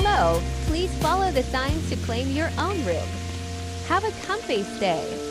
Hello, please follow the signs to claim your own room. Have a comfy stay.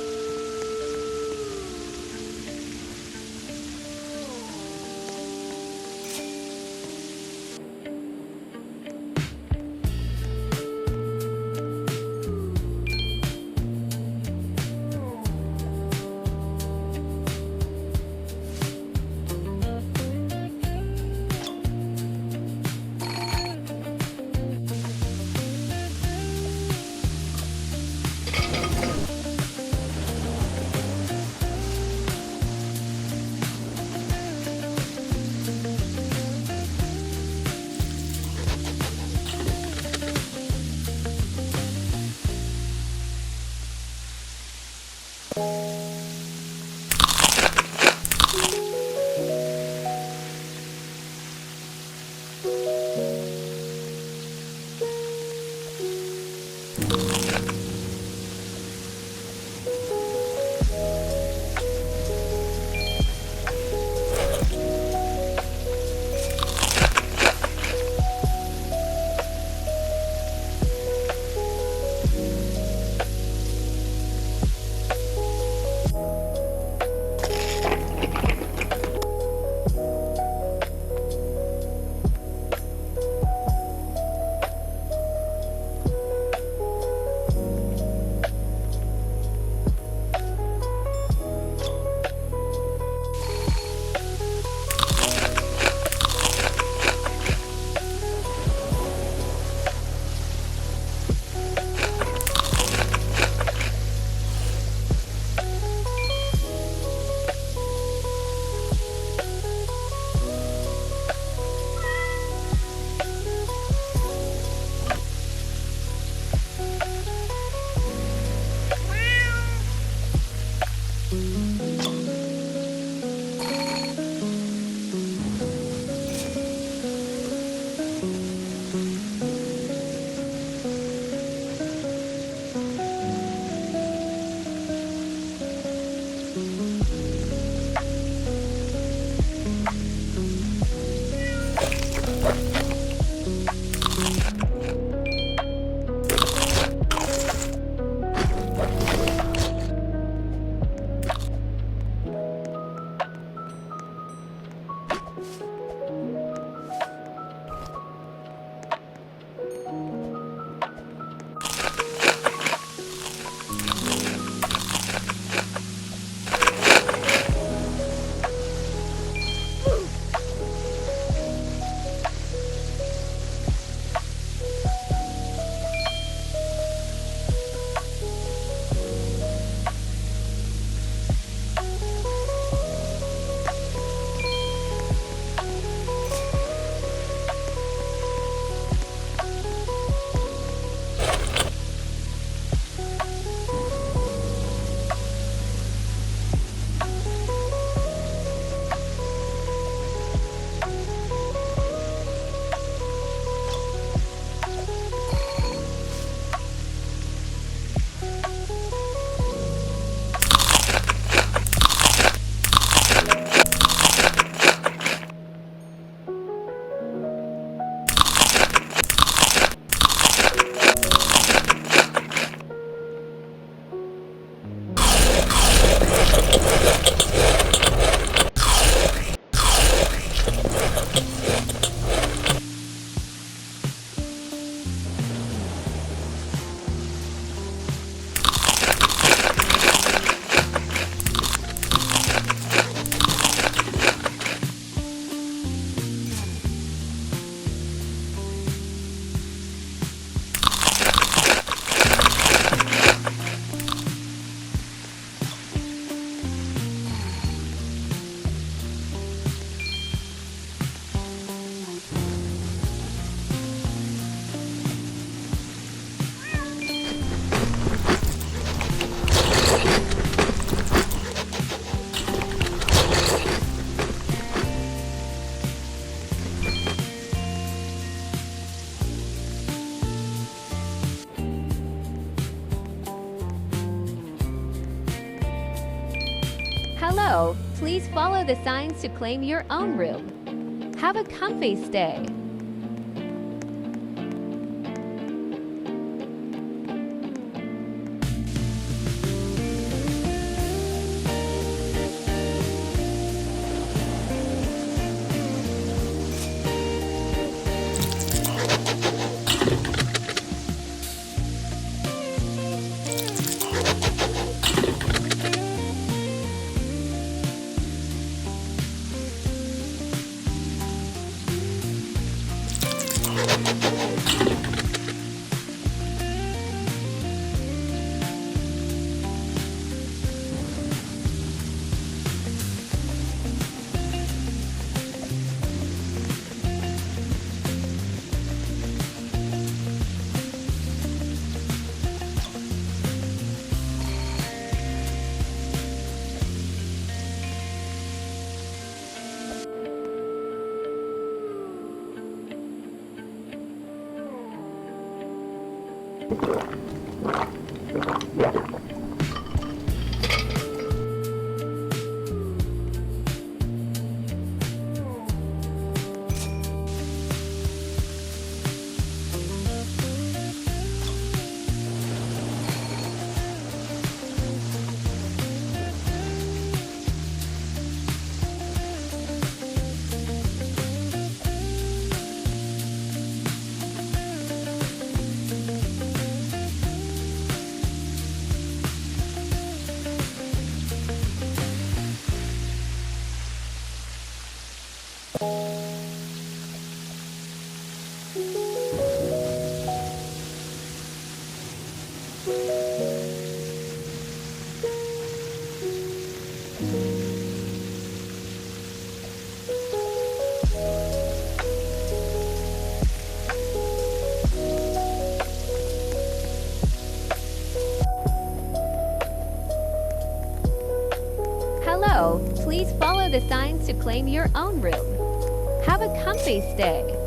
Hello, please follow the signs to claim your own room. Have a comfy stay. Hello, please follow the signs to claim your own room. Have a comfy stay.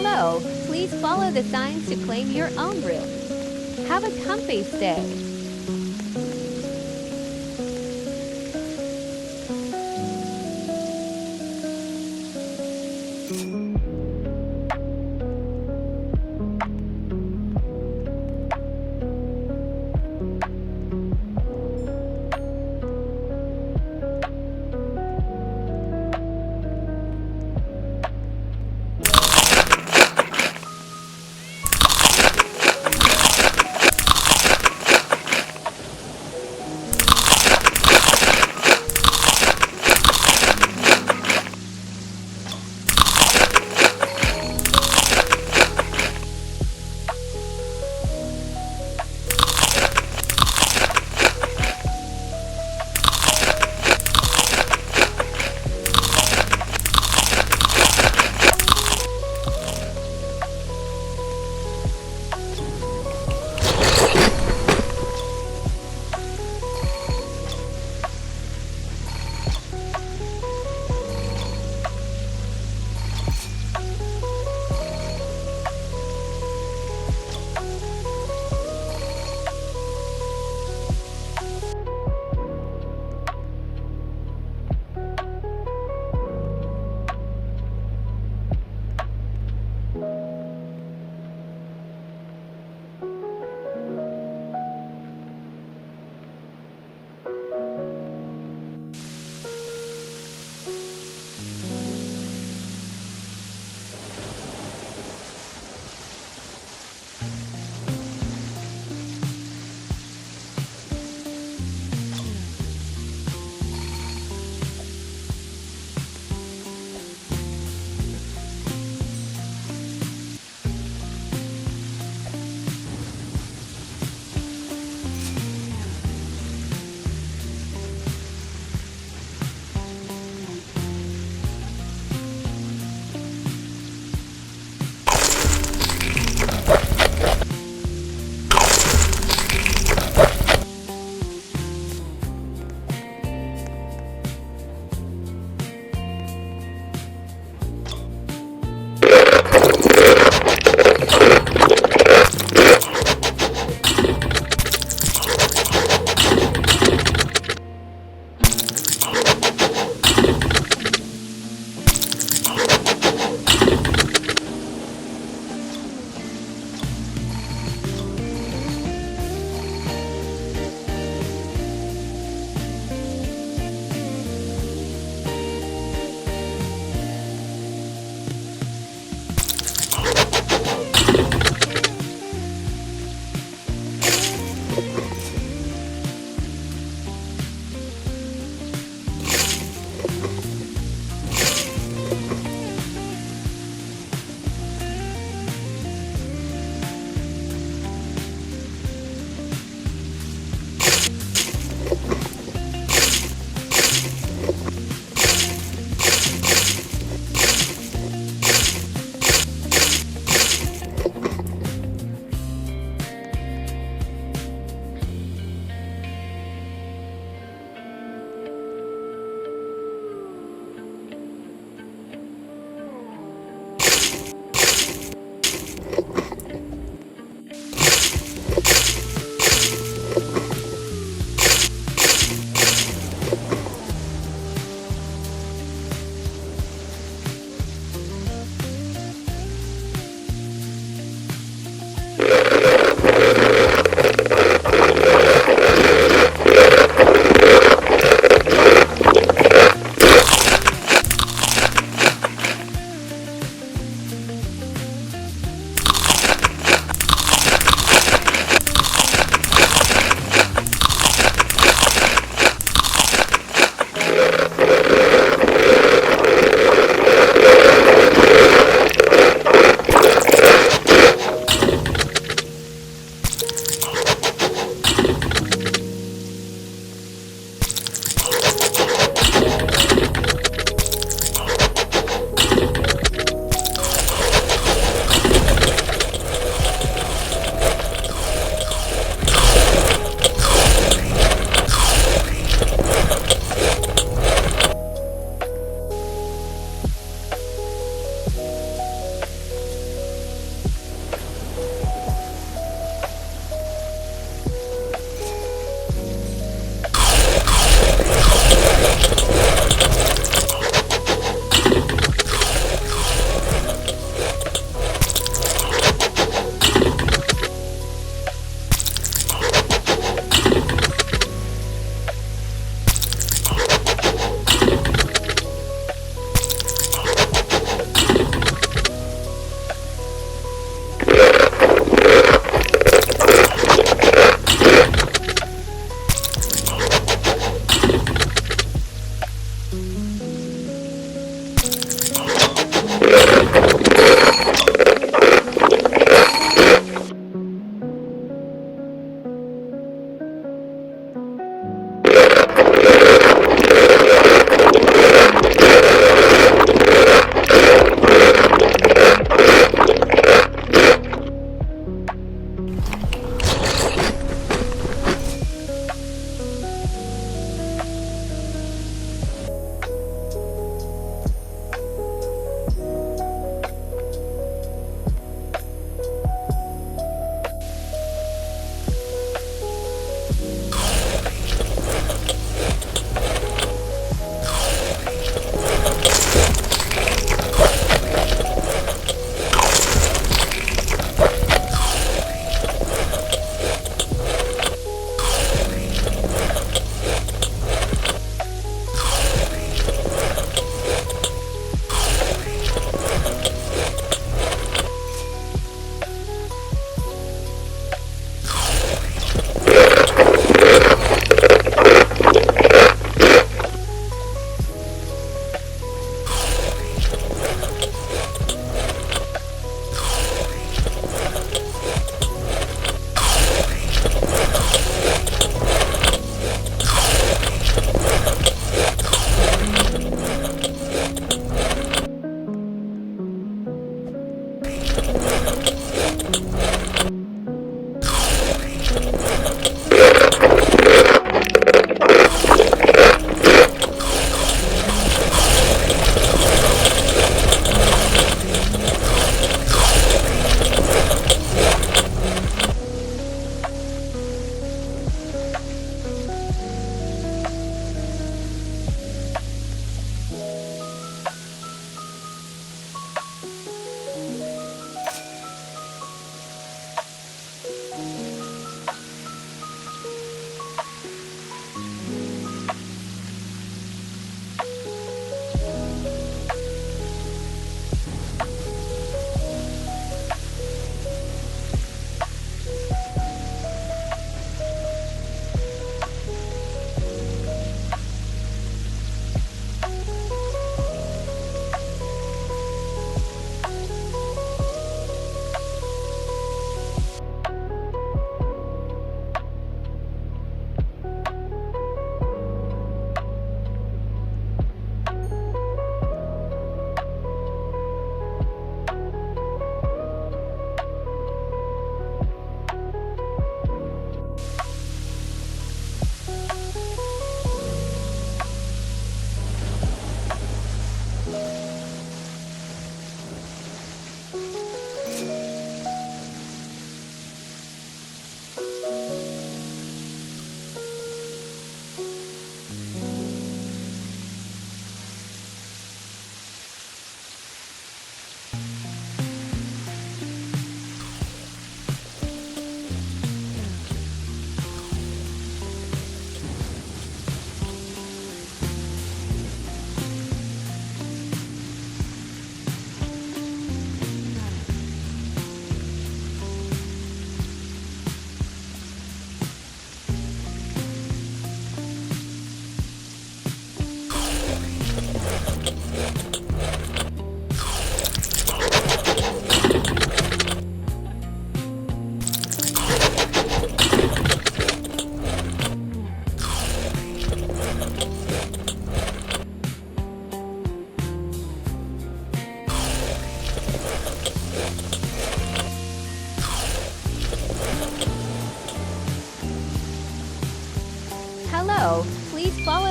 Hello, please follow the signs to claim your own room. Have a comfy stay.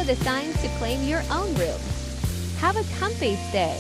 the signs to claim your own room. Have a comfy stay.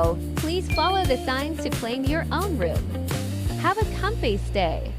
go, please follow the signs to claim your own room. Have a comfy stay.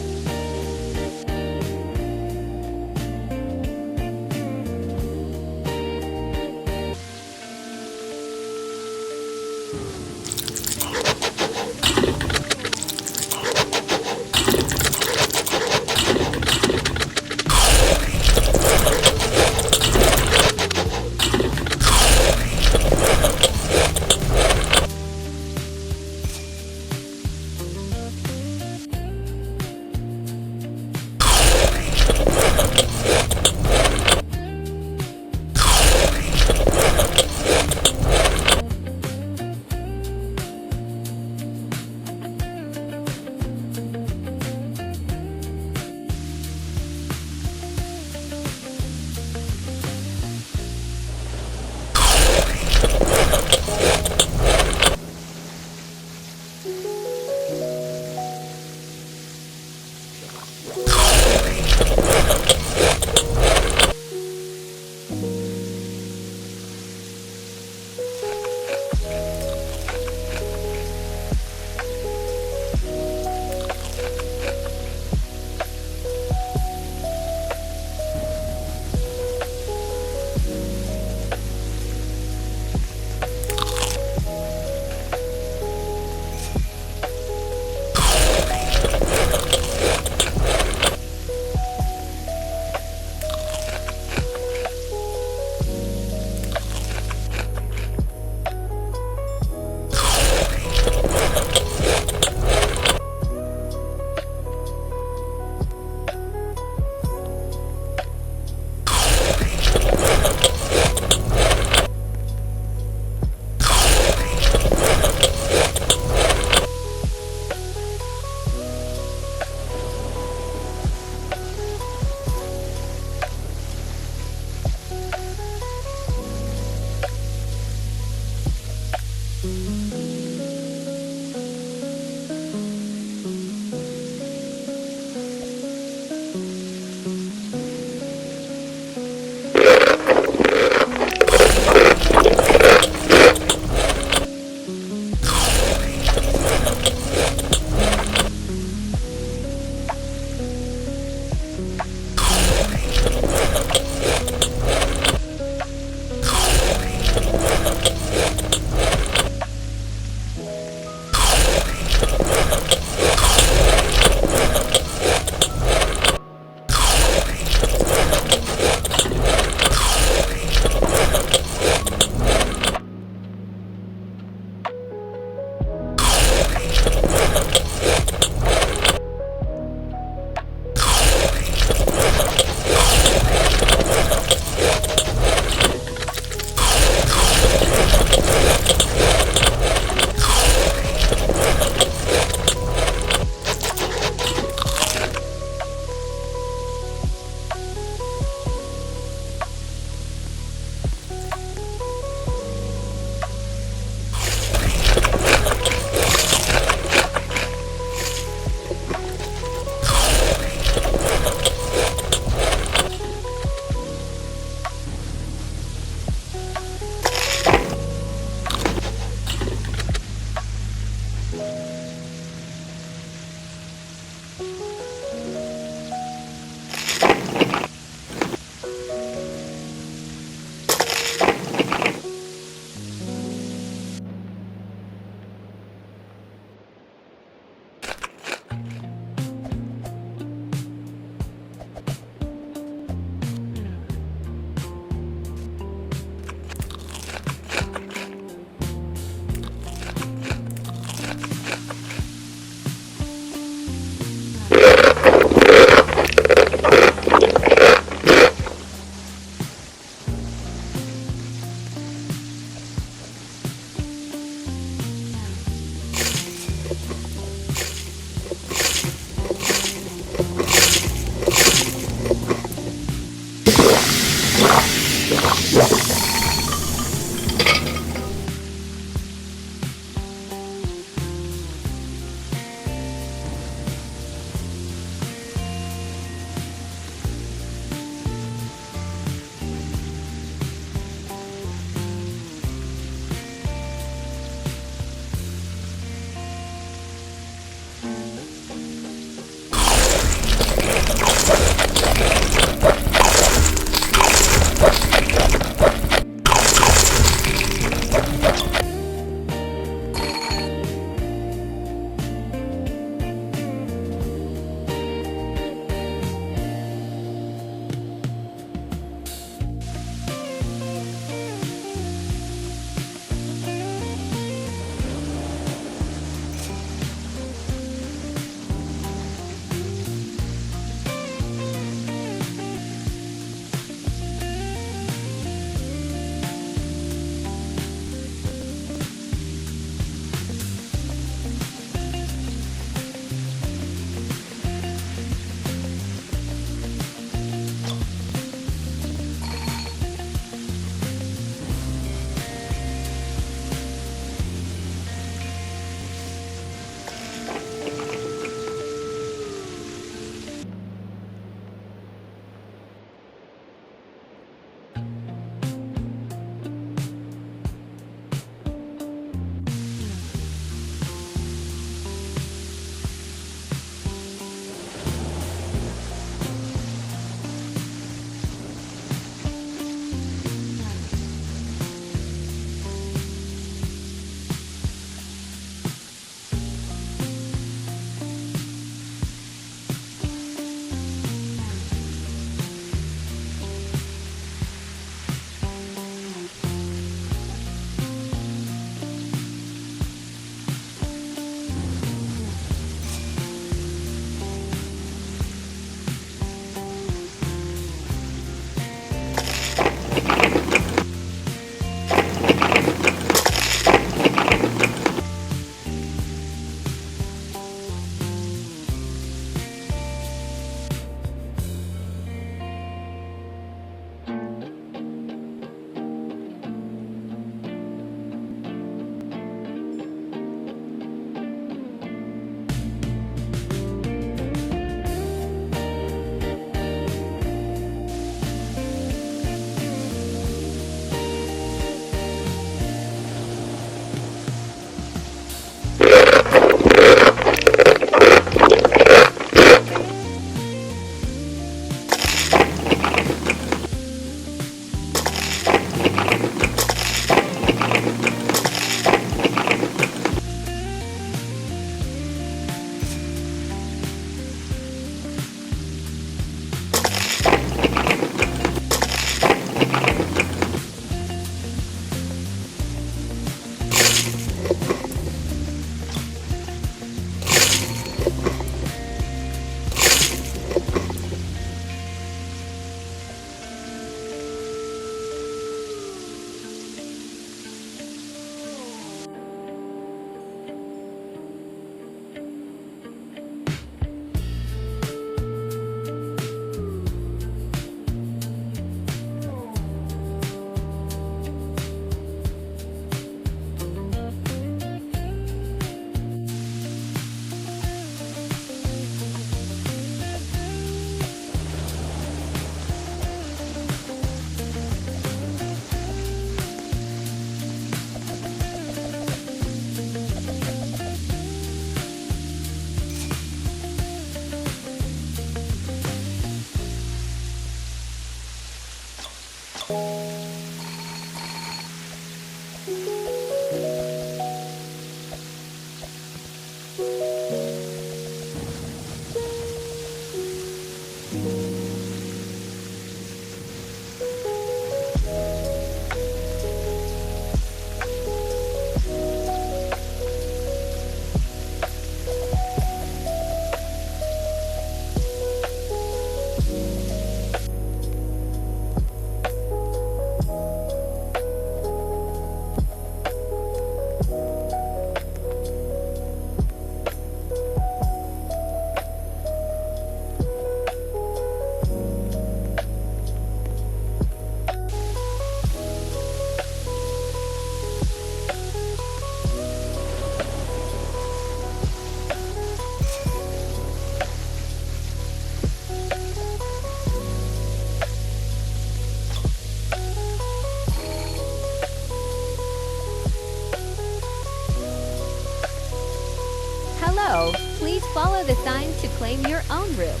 Hello, please follow the signs to claim your own room.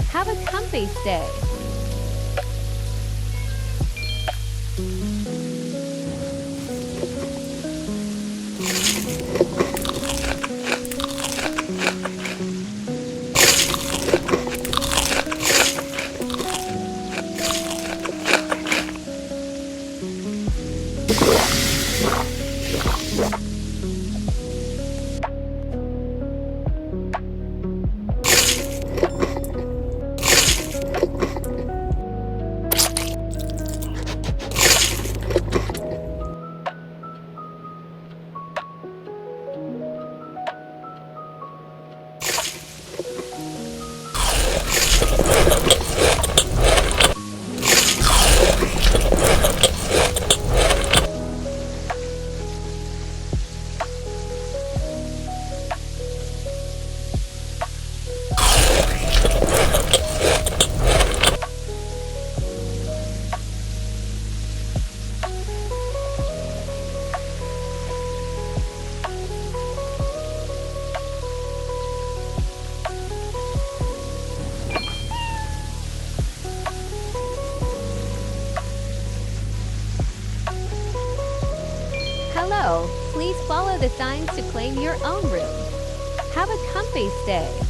Have a comfy stay. Hello, please follow the signs to claim your own room. Have a comfy stay.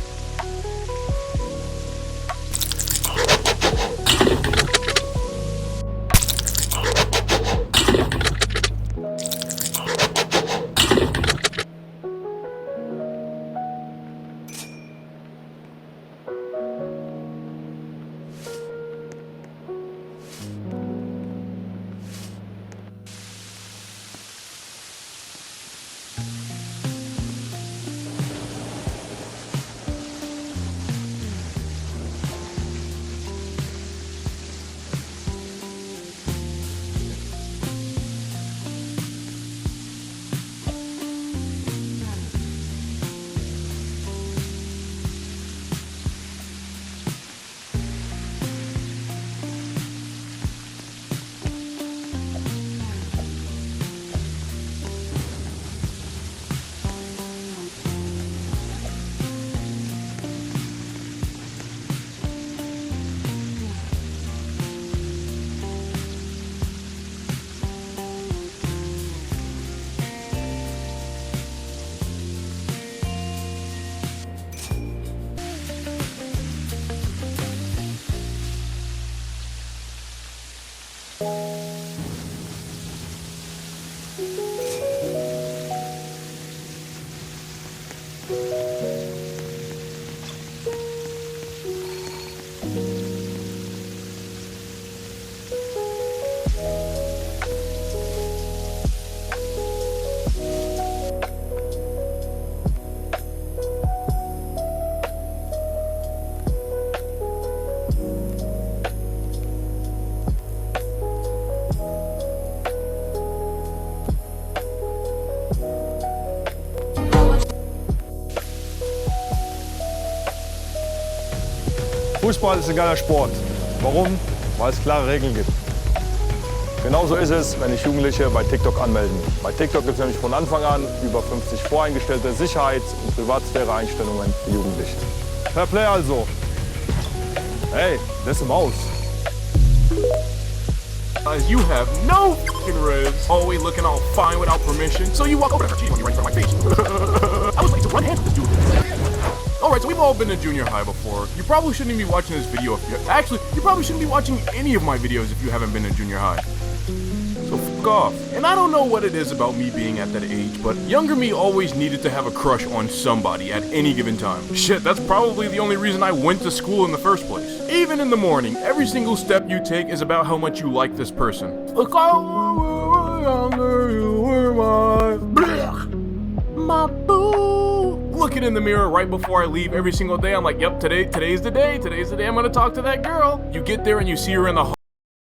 Fußball ist ein geiler Sport. Warum? Weil es klare Regeln gibt. Genauso ist es, wenn sich Jugendliche bei TikTok anmelden. Bei TikTok gibt es nämlich von Anfang an über 50 voreingestellte Sicherheits- und Privatsphäre-Einstellungen für Jugendliche. Fair Play also. Hey, das ist eine Maus. realize you have no fucking ribs. Always looking all fine without permission. So you walk over to her, cheating on me right in front of my face. I was like to run hands with this dude. Alright, so we've all been to junior high before. You probably shouldn't even be watching this video if you... Actually, you probably shouldn't be watching any of my videos if you haven't been to junior high. So fuck off. And I don't know what it is about me being at that age, but younger me always needed to have a crush on somebody at any given time. Shit, that's probably the only reason I went to school in the first place. Even in the morning, every single step you take is about how much you like this person. Look, younger, you were my boo. Looking in the mirror right before I leave every single day, I'm like, yep, today's the day I'm gonna talk to that girl. You get there and you see her in the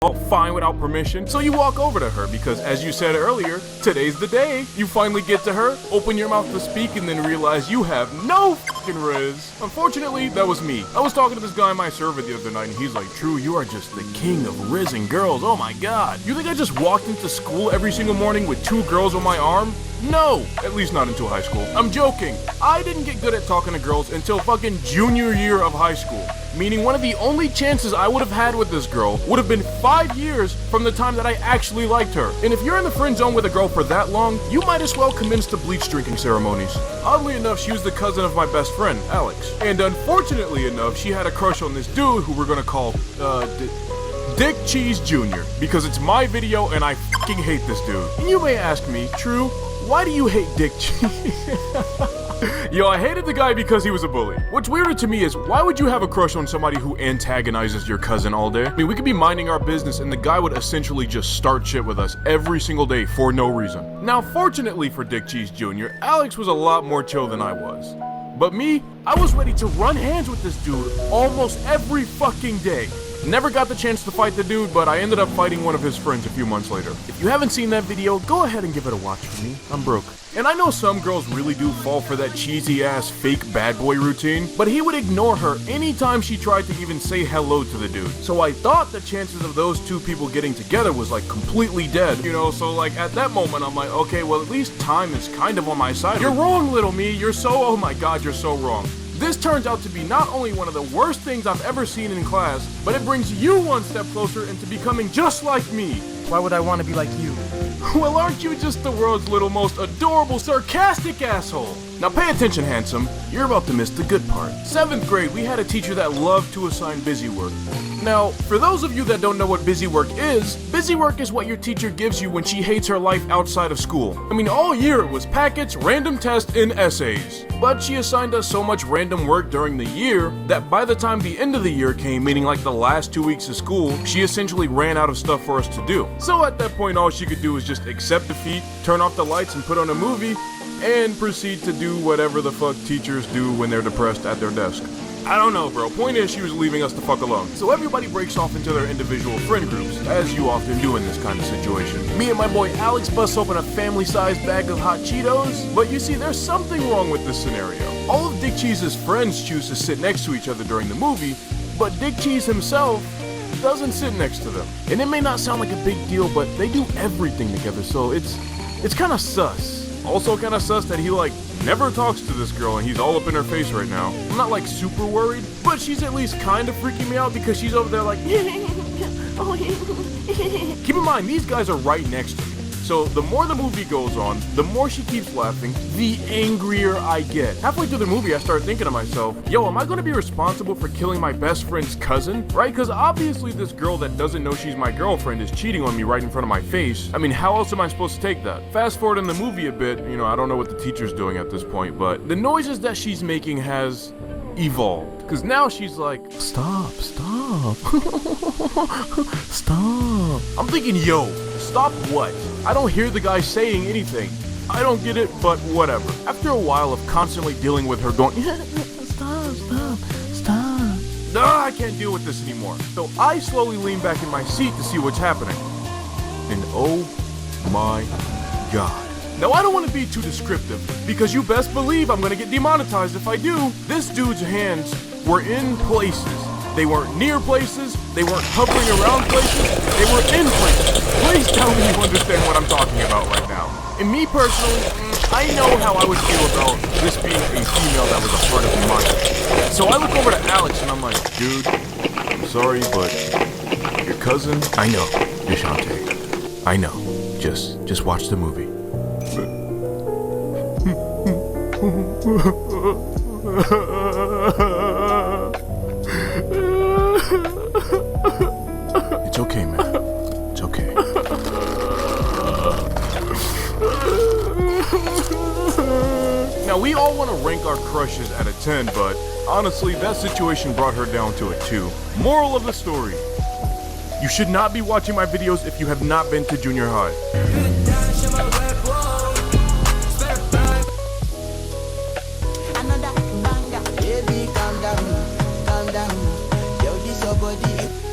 all fine without permission, so you walk over to her because, as you said earlier, today's the day. You finally get to her, open your mouth to speak, and then realize you have no fucking riz. Unfortunately, that was me. I was talking to this guy in my server the other night, and he's like, True, you are just the king of riz and girls. Oh my god. You think I just walked into school every single morning with 2 girls on my arm? No, at least not until high school. I'm joking. I didn't get good at talking to girls until fucking junior year of high school. Meaning one of the only chances I would have had with this girl would have been 5 years from the time that I actually liked her. And if you're in the friend zone with a girl for that long, you might as well commence to bleach drinking ceremonies. Oddly enough, she was the cousin of my best friend, Alex. And unfortunately enough, she had a crush on this dude who we're gonna call, Dick Cheese Jr. Because it's my video and I fucking hate this dude. And you may ask me, True, why do you hate Dick Cheese? Yo, I hated the guy because he was a bully. What's weirder to me is, why would you have a crush on somebody who antagonizes your cousin all day? I mean, we could be minding our business and the guy would essentially just start shit with us every single day for no reason. Now, fortunately for Dick Cheese Jr., Alex was a lot more chill than I was. But me, I was ready to run hands with this dude almost every fucking day. Never got the chance to fight the dude, but I ended up fighting one of his friends a few months later. If you haven't seen that video, go ahead and give it a watch for me. I'm broke. And I know some girls really do fall for that cheesy ass fake bad boy routine, but he would ignore her anytime she tried to even say hello to the dude. So I thought the chances of those two people getting together was like completely dead, you know, so like at that moment I'm like, okay, well at least time is kind of on my side. You're wrong, little me, oh my god, you're so wrong. This turns out to be not only one of the worst things I've ever seen in class, but it brings you one step closer into becoming just like me. Why would I want to be like you? Well, aren't you just the world's little most adorable, sarcastic asshole? Now pay attention, handsome. You're about to miss the good part. 7th grade, we had a teacher that loved to assign busy work. Now, for those of you that don't know what busy work is what your teacher gives you when she hates her life outside of school. I mean, all year it was packets, random tests, and essays. But she assigned us so much random work during the year that by the time the end of the year came, meaning like the last 2 weeks of school, she essentially ran out of stuff for us to do. So at that point, all she could do was just accept defeat, turn off the lights and put on a movie, and proceed to do whatever the fuck teachers do when they're depressed at their desk. I don't know, bro. Point is, she was leaving us the fuck alone. So everybody breaks off into their individual friend groups, as you often do in this kind of situation. Me and my boy Alex bust open a family-sized bag of hot Cheetos, but you see, there's something wrong with this scenario. All of Dick Cheese's friends choose to sit next to each other during the movie, but Dick Cheese himself doesn't sit next to them. And it may not sound like a big deal, but they do everything together, so it's kind of sus. Also kind of sus that he like never talks to this girl and he's all up in her face right now. I'm not like super worried, but she's at least kind of freaking me out because she's over there like Keep in mind, these guys are right next to me. So the more the movie goes on, the more she keeps laughing, the angrier I get. Halfway through the movie, I start thinking to myself, yo, am I gonna be responsible for killing my best friend's cousin? Right? Because obviously this girl that doesn't know she's my girlfriend is cheating on me right in front of my face. I mean, how else am I supposed to take that? Fast forward in the movie a bit, you know, I don't know what the teacher's doing at this point, but the noises that she's making has evolved. Because now she's like, stop. Stop. I'm thinking, yo, stop what? I don't hear the guy saying anything. I don't get it, but whatever. After a while of constantly dealing with her going, stop. No, I can't deal with this anymore. So I slowly lean back in my seat to see what's happening. And oh my god. Now I don't want to be too descriptive, because you best believe I'm gonna get demonetized if I do. This dude's hands were in places. They weren't near places, they weren't hovering around places, they were in places. Please tell me you understand what I'm talking about right now. And me personally, I know how I would feel about this being a female that was a part of mine. So I look over to Alex and I'm like, dude, I'm sorry, but your cousin, I know. Deshante. I know. Just watch the movie. It's okay, man. It's okay. Now, we all want to rank our crushes out of 10, but honestly, that situation brought her down to a 2. Moral of the story: you should not be watching my videos if you have not been to junior high.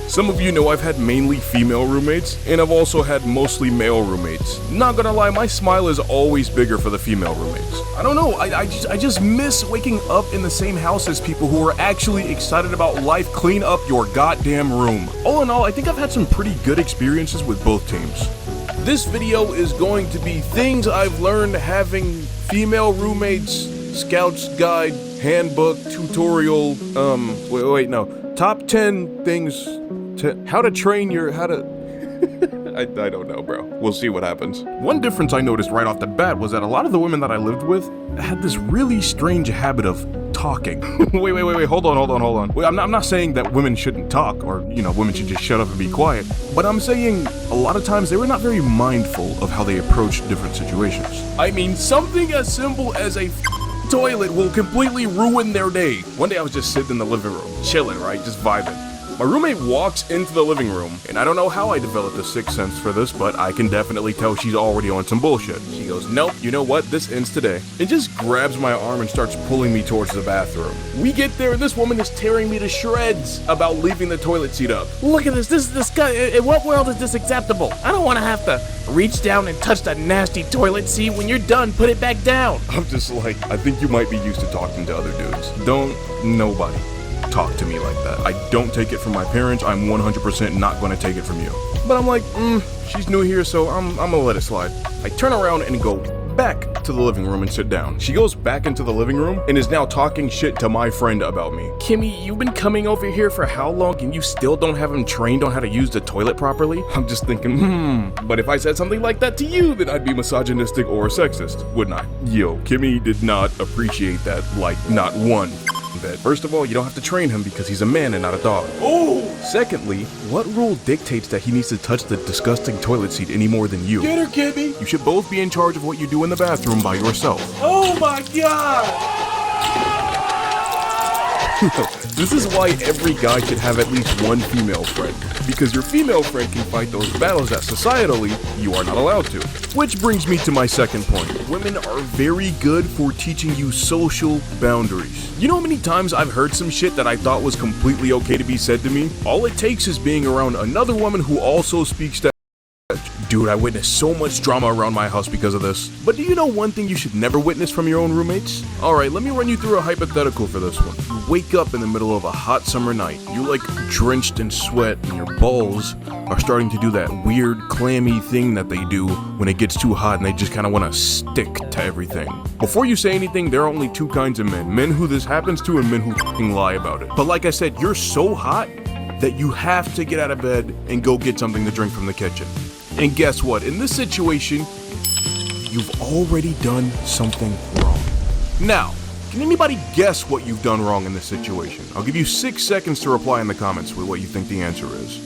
Some of you know I've had mainly female roommates, and I've also had mostly male roommates. Not gonna lie, my smile is always bigger for the female roommates. I don't know, I just miss waking up in the same house as people who are actually excited about life. Clean up your goddamn room. All in all, I think I've had some pretty good experiences with both teams. This video is going to be things I've learned having female roommates, Scout's Guide, Handbook, Tutorial, Top 10 things how to train your, I don't know, bro. We'll see what happens. One difference I noticed right off the bat was that a lot of the women that I lived with had this really strange habit of talking. wait, hold on. Wait, I'm not saying that women shouldn't talk or, women should just shut up and be quiet, but I'm saying a lot of times they were not very mindful of how they approached different situations. I mean, something as simple as a toilet will completely ruin their day. One day I was just sitting in the living room, chilling, right? Just vibing. My roommate walks into the living room, and I don't know how I developed a sixth sense for this, but I can definitely tell she's already on some bullshit. She goes, "Nope, you know what? This ends today." And just grabs my arm and starts pulling me towards the bathroom. We get there, and this woman is tearing me to shreds about leaving the toilet seat up. Look at this. This guy. In what world is this acceptable? I don't want to have to reach down and touch that nasty toilet seat. When you're done, put it back down. I'm just like, I think you might be used to talking to other dudes. Don't nobody talk to me like that. I don't take it from my parents. I'm 100% not going to take it from you. But I'm like, she's new here, so I'm gonna let it slide. I turn around and go back to the living room and sit down. She goes back into the living room and is now talking shit to my friend about me. Kimmy, you've been coming over here for how long and you still don't have him trained on how to use the toilet properly? I'm just thinking, but if I said something like that to you, then I'd be misogynistic or sexist, wouldn't I? Yo, Kimmy did not appreciate that, like, not one bit. First of all, you don't have to train him because he's a man and not a dog. Oh! Secondly, what rule dictates that he needs to touch the disgusting toilet seat any more than you? Get her, Kimmy! You should both be in charge of what you do in the bathroom by yourself. Oh my god! This is why every guy should have at least one female friend. Because your female friend can fight those battles that societally you are not allowed to. Which brings me to my second point. Women are very good for teaching you social boundaries. You know how many times I've heard some shit that I thought was completely okay to be said to me? All it takes is being around another woman who also speaks that. Dude, I witnessed so much drama around my house because of this. But do you know one thing you should never witness from your own roommates? Alright, let me run you through a hypothetical for this one. You wake up in the middle of a hot summer night. You're like drenched in sweat and your balls are starting to do that weird clammy thing that they do when it gets too hot and they just kind of want to stick to everything. Before you say anything, there are only two kinds of men. Men who this happens to and men who f***ing lie about it. But like I said, you're so hot that you have to get out of bed and go get something to drink from the kitchen. And guess what? In this situation, you've already done something wrong. Now, can anybody guess what you've done wrong in this situation? I'll give you 6 seconds to reply in the comments with what you think the answer is.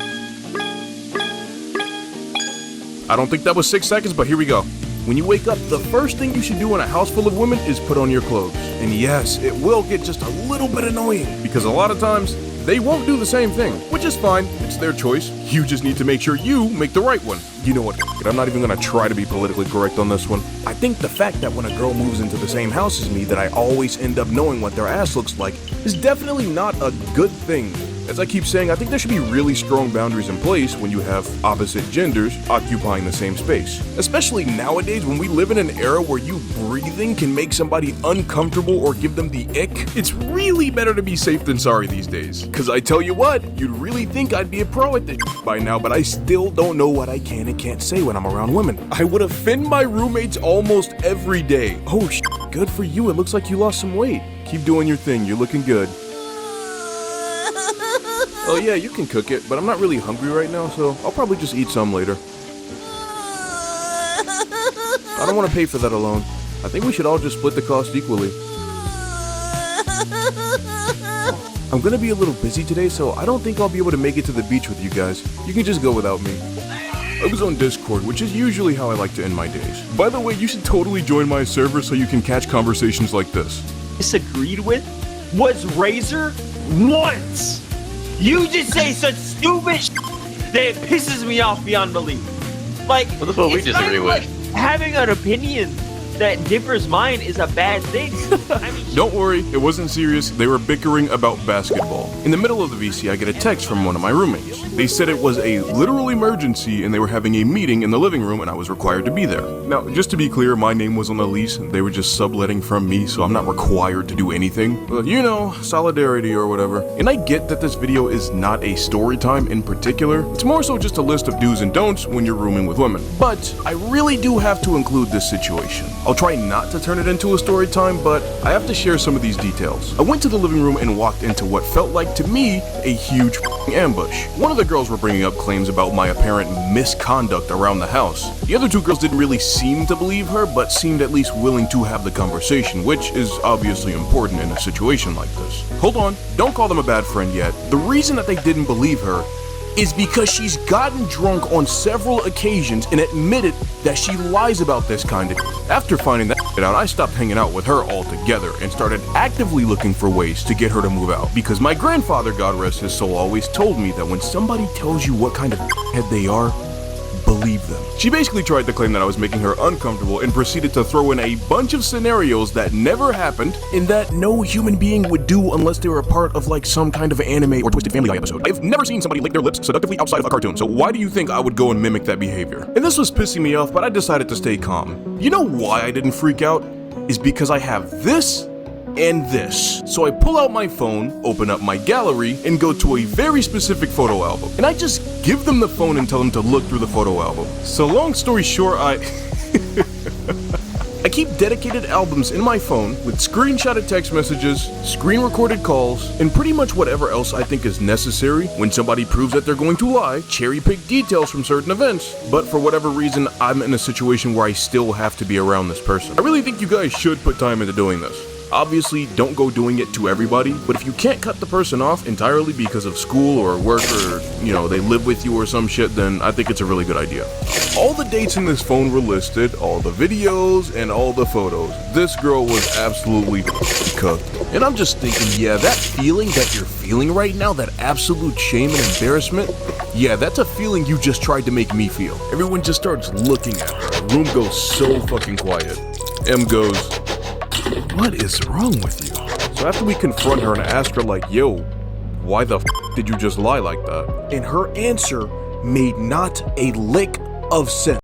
I don't think that was 6 seconds, but here we go. When you wake up, the first thing you should do in a house full of women is put on your clothes. And yes, it will get just a little bit annoying because a lot of times, they won't do the same thing, which is fine. It's their choice. You just need to make sure you make the right one. You know what? I'm not even gonna try to be politically correct on this one. I think the fact that when a girl moves into the same house as me that I always end up knowing what their ass looks like is definitely not a good thing. As I keep saying, I think there should be really strong boundaries in place when you have opposite genders occupying the same space. Especially nowadays when we live in an era where you breathing can make somebody uncomfortable or give them the ick. It's really better to be safe than sorry these days. Cause I tell you what, you'd really think I'd be a pro at this by now, but I still don't know what I can and can't say when I'm around women. I would offend my roommates almost every day. Oh good for you, it looks like you lost some weight. Keep doing your thing, you're looking good. Oh yeah, you can cook it, but I'm not really hungry right now, so I'll probably just eat some later. I don't want to pay for that alone. I think we should all just split the cost equally. I'm gonna be a little busy today, so I don't think I'll be able to make it to the beach with you guys. You can just go without me. I was on Discord, which is usually how I like to end my days. By the way, you should totally join my server so you can catch conversations like this. Disagreed with was Razor once. You just say such stupid shit that it pisses me off beyond belief. Like, What the fuck we it's not disagree even with? like having an opinion that differs mine is a bad thing. I mean, Don't worry, it wasn't serious. They were bickering about basketball. In the middle of the VC, I get a text from one of my roommates. They said it was a literal emergency and they were having a meeting in the living room and I was required to be there. Now, just to be clear, my name was on the lease. They were just subletting from me, so I'm not required to do anything. But you know, solidarity or whatever. And I get that this video is not a story time in particular. It's more so just a list of do's and don'ts when you're rooming with women. But I really do have to include this situation. I'll try not to turn it into a story time, but I have to share some of these details. I went to the living room and walked into what felt like to me a huge ambush. One of the girls were bringing up claims about my apparent misconduct around the house. The other two girls didn't really seem to believe her, but seemed at least willing to have the conversation, which is obviously important in a situation like this. Hold on, don't call them a bad friend yet. The reason that they didn't believe her is because she's gotten drunk on several occasions and admitted that she lies about this kind of. After finding that out, I stopped hanging out with her altogether and started actively looking for ways to get her to move out. Because my grandfather, God rest his soul, always told me that when somebody tells you what kind of head they are, believe them. She basically tried to claim that I was making her uncomfortable and proceeded to throw in a bunch of scenarios that never happened and that no human being would do unless they were a part of like some kind of anime or Twisted Family Guy episode. I've never seen somebody lick their lips seductively outside of a cartoon, so why do you think I would go and mimic that behavior? And this was pissing me off, but I decided to stay calm. You know why I didn't freak out? Is because I have this and this. So I pull out my phone, open up my gallery, and go to a very specific photo album. And I just give them the phone and tell them to look through the photo album. So long story short, I keep dedicated albums in my phone with screenshotted text messages, screen recorded calls, and pretty much whatever else I think is necessary when somebody proves that they're going to lie, cherry pick details from certain events. But for whatever reason, I'm in a situation where I still have to be around this person. I really think you guys should put time into doing this. Obviously, don't go doing it to everybody, but if you can't cut the person off entirely because of school or work or, you know, they live with you or some shit, then I think it's a really good idea. All the dates in this phone were listed, all the videos, and all the photos. This girl was absolutely cooked. And I'm just thinking, yeah, that feeling that you're feeling right now, that absolute shame and embarrassment, yeah, that's a feeling you just tried to make me feel. Everyone just starts looking at her. The room goes so fucking quiet. M goes, "What is wrong with you?" So after we confront her and ask her like, "Yo, why the did you just lie like that?" And her answer made not a lick of sense.